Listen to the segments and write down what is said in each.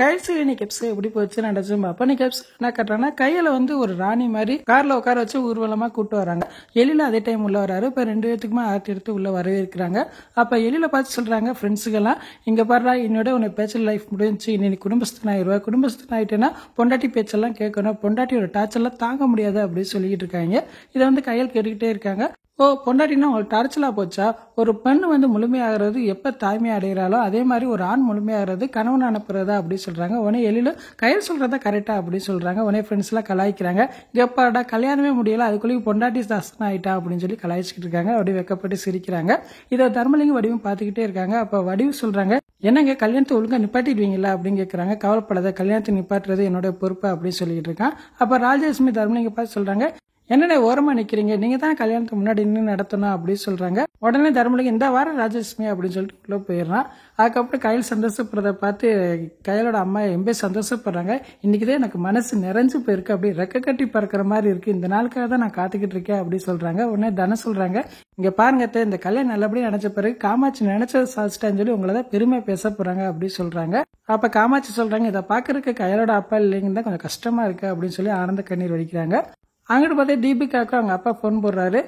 Giles இன்னைக்கு episode எப்படி போச்சு நடச்சும் அப்ப இன்னைக்கு எபிசோட் என்ன கட்டுறாங்கன்னா கையில வந்து ஒரு ராணி மாதிரி கார்ல உட்கார வச்சு ஊர்வலமா கூட்டு வராங்க. எழில அதே டைம் உள்ள வராரு. இப்ப 2 பேத்துக்குமே ஆர்த்தி எடுத்து உள்ள வரவேற்கிறாங்க. அப்ப எழில பார்த்து சொல்றாங்க ஃப்ரெண்ட்ஸுக்கெல்லாம், இங்க பாடுறா என்னோட உன்னை பேச்சல் லைஃப் முடிஞ்சு நீ குடும்பஸ்தன் ஆயிடுவா, குடும்பஸ்தன் ஆயிட்டேன்னா பொண்டாட்டி பேச்செல்லாம் கேட்கணும், பொண்டாட்டியோட டார்ச்சர்லாம் தாங்க முடியாது அப்படின்னு சொல்லிட்டு இருக்காங்க. இதை வந்து கையில் கேட்டுக்கிட்டே இருக்காங்க. ஓ பொண்டாட்டினா உங்களுக்கு டார்ச்சலா போச்சா? ஒரு பெண் வந்து முழுமையாகிறது எப்ப தாய்மை அடைகிறாளோ அதே மாதிரி ஒரு ஆண் முழுமையாகிறது கணவன் அனுப்புறதா அப்படின்னு சொல்றாங்க. உடனே எழில கையில் சொல்றதா கரெக்டா அப்படின்னு சொல்றாங்க. உடனே ஃப்ரெண்ட்ஸ் எல்லாம் கலாய்க்கிறாங்க. எப்பாடா கல்யாணமே முடியல அதுக்குள்ளேயும் பொண்டாட்டி தாசன் ஆயிட்டா அப்படின்னு சொல்லி கலாய்ச்சிக்கிட்டு இருக்காங்க. அப்படி வெக்கப்பட்டு சிரிக்கிறாங்க. இதை தர்மலிங்கம் வடிவும் பார்த்துக்கிட்டே இருக்காங்க. அப்ப வடிவு சொல்றாங்க, என்னங்க கல்யாணத்தை ஒழுங்கா நிப்பாட்டிடுவீங்களா அப்படின்னு கேட்கறாங்க. கவலைப்படாத, கல்யாணத்தை நிப்பாட்டுறது என்னோட பொறுப்பு அப்படின்னு சொல்லிட்டு இருக்கான். அப்ப ராஜலட்சுமி தர்மலிங்கம் பார்த்து சொல்றாங்க, என்னடா ஓரமா நிக்கிறீங்க, நீங்க தான் கல்யாணத்துக்கு முன்னாடி நின்று நடத்தணும் அப்படின்னு சொல்றாங்க. உடனே தர்மலிங்கம் இந்த வாரம் ராஜலட்சுமி அப்படின்னு சொல்லிட்டு உள்ள போயிடுறான். அதுக்கப்புறம் கையில் சந்தோஷப்படுறத பார்த்து கையிலோட அம்மா எம்பே சந்தோஷப்படுறாங்க. இன்னைக்குதான் எனக்கு மனசு நிறைஞ்சு போயிருக்கு, அப்படி ரெக்க கட்டி பறக்கிற மாதிரி இருக்கு, இந்த நாளுக்காக தான் நான் காத்துக்கிட்டு இருக்கேன் அப்படின்னு சொல்றாங்க. உடனே தன சொல்றாங்க, இங்க பாருங்க இந்த கல்யாணம் நல்லபடியா நினைச்ச பிறகு காமாட்சி நினைச்சதை சாதிச்சிட்டான்னு சொல்லி உங்களதான் பெருமை பேச போறாங்க அப்படின்னு சொல்றாங்க. அப்ப காமாட்சி சொல்றாங்க, இதை பாக்குறதுக்கு கையிலோட அப்பா இல்லைங்கன்னு தான் கொஞ்சம் கஷ்டமா இருக்கு அப்படின்னு சொல்லி ஆனந்த கண்ணீர் வடிக்கிறாங்க. அங்கிட்டு பார்த்தா தீபிகாவுக்கு அவங்க அப்பா போன் போடுறாரு.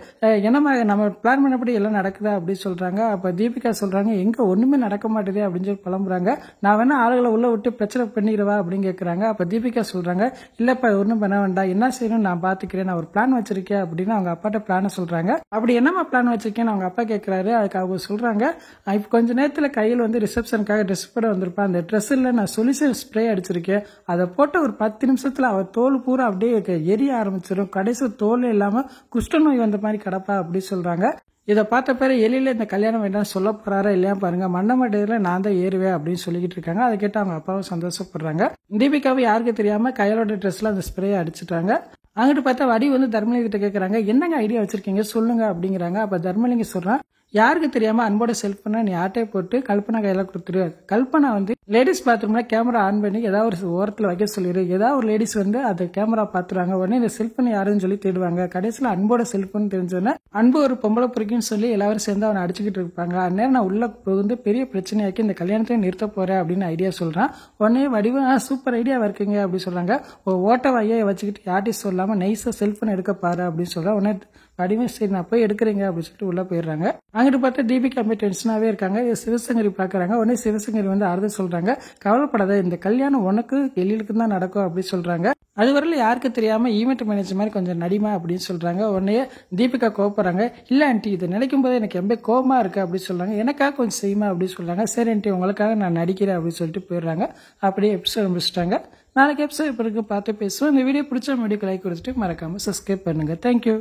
என்னம்மா நம்ம பிளான் பண்ணபடி எல்லாம் நடக்குதா அப்படின்னு சொல்றாங்க. அப்ப தீபிகா சொல்றாங்க, எங்க ஒண்ணுமே நடக்க மாட்டேதே அப்படின்னு சொல்லி புலம்புறாங்க. நான் வேணா ஆளுகளை உள்ள விட்டு பிரச்சனை பண்ணிடுவா அப்படின்னு கேட்கறாங்க. அப்ப தீபிகா சொல்றாங்க, இல்லப்பா ஒன்னும் பண்ண வேண்டாம், என்ன செய்யணும் நான் பாத்துக்கிறேன், நான் ஒரு பிளான் வச்சிருக்கேன் அப்படின்னு அவங்க அப்பாட்ட பிளான சொல்றாங்க. அப்படி என்னமா பிளான் வச்சிருக்கேன்னு அவங்க அப்பா கேட்கிறாரு. அதுக்கு அவங்க சொல்றாங்க, இப்ப கொஞ்ச நேரத்துல கையில் வந்து ரிசப்ஷனுக்காக ட்ரெஸ் போட வந்திருப்பான், அந்த ட்ரெஸ்ல நான் சொல்யூஷன் ஸ்ப்ரே அடிச்சிருக்கேன், அதை போட்ட ஒரு 10 நிமிஷத்துல அவ தோல் பூரா அப்படியே எரிய ஆரம்பிச்சிடும், கடைசி தோல் இல்லாம குஷ்டநோய் வந்த மாதிரி கிடப்பா அப்படி சொல்றாங்க. இதை பார்த்த பேர எழில இந்த கல்யாணம் வேண்டாம் சொல்ல போறாரா இல்லையா பாருங்க, மண்டமடையில நான் தான் ஏறுவேன் அப்படின்னு சொல்லிக்கிட்டு இருக்காங்க. அதை கேட்டு அவங்க அப்பாவும் சந்தோஷப்படுறாங்க. தீபிகாவும் யாருக்கு தெரியாம கையிலோட ட்ரெஸ்ல அந்த ஸ்ப்ரே அடிச்சுட்டாங்க. அங்கிட்டு பார்த்தா வடி வந்து தர்மலிங்கத்தை கேட்கறாங்க, என்னங்க ஐடியா வச்சிருக்கீங்க சொல்லுங்க அப்படிங்கிறாங்க. அப்ப தர்மலிங்கம் சொல்றான், யாருக்கு தெரியாம அன்போட செல்போனை நீ ஆட்டை போட்டு கல்பனா கையில கொடுத்துரு, கல்பனா வந்து லேடிஸ் பாத்ரூம்ல கேமரா ஆன் பண்ணி ஏதாவது ஒரு ஓரத்துல வைக்க சொல்லிடு, ஏதாவது ஒரு லேடிஸ் வந்து அந்த கேமரா பாத்துருவாங்க, உடனே இந்த செல்போன் யாருன்னு சொல்லி தேடுவாங்க, கடைசியில அன்போட செல்போன் தெரிஞ்சோன்னா அன்பு ஒரு பொம்பளை பொறுக்குன்னு சொல்லி எல்லாரும் சேர்ந்து அவனை அடிச்சுக்கிட்டு இருப்பாங்க, அந்நேரம் நான் உள்ள புகுந்து பெரிய பிரச்சனையாக்கி இந்த கல்யாணத்தையும் நிறுத்த போறேன் அப்படின்னு ஐடியா சொல்றான். உடனே வடிவம் சூப்பர் ஐடியாவா இருக்குங்க அப்படின்னு சொல்றாங்க. ஓட்ட வையை வச்சுக்கிட்டு யார்ட்டையும் சொல்லாம நைஸா செல்போன் எடுக்க பாரு அப்படின்னு சொல்றான். உடனே வடிவம் சரி நான் போய் எடுக்கிறேங்க அப்படின்னு சொல்லிட்டு உள்ள போயிடுறாங்க. அங்கிட்டு பார்த்தா தீபிகா போய் டென்ஷனாவே இருக்காங்க. சிவசங்கரி பாக்குறாங்க. உடனே சிவசங்கரி வந்து ஆறுதல் சொல்றாங்க, கவலைப்படாத இந்த கல்யாணம் உனக்கு எழிலுக்கு தான் நடக்கும் அப்படின்னு சொல்றாங்க. அதுவரையில யாருக்கு தெரியாம ஈவெண்ட் மேனேஜர் மாதிரி கொஞ்சம் நடிமா அப்படின்னு சொல்றாங்க. உடனே தீபிகா கோவப்படுறாங்க, இல்ல ஆண்டி இதை நினைக்கும் போது எனக்கு ரொம்ப கோபமா இருக்கு அப்படின்னு சொல்றாங்க. எனக்காக கொஞ்சம் செய்யுமா அப்படின்னு சொல்றாங்க. சரி ஆண்டி உங்களுக்காக நான் நடிக்கிறேன் அப்படின்னு சொல்லிட்டு போயிடுறாங்க. அப்படியே எபிசோட் முடிச்சிட்டாங்க. நாளைக்கு எபிசோட் பிறகு பார்த்து பேசுவோம். இந்த வீடியோ பிடிச்ச வீடியோக்கு லைக் கொடுத்துட்டு மறக்காம சப்ஸ்கிரைப் பண்ணுங்க. தேங்க்யூ.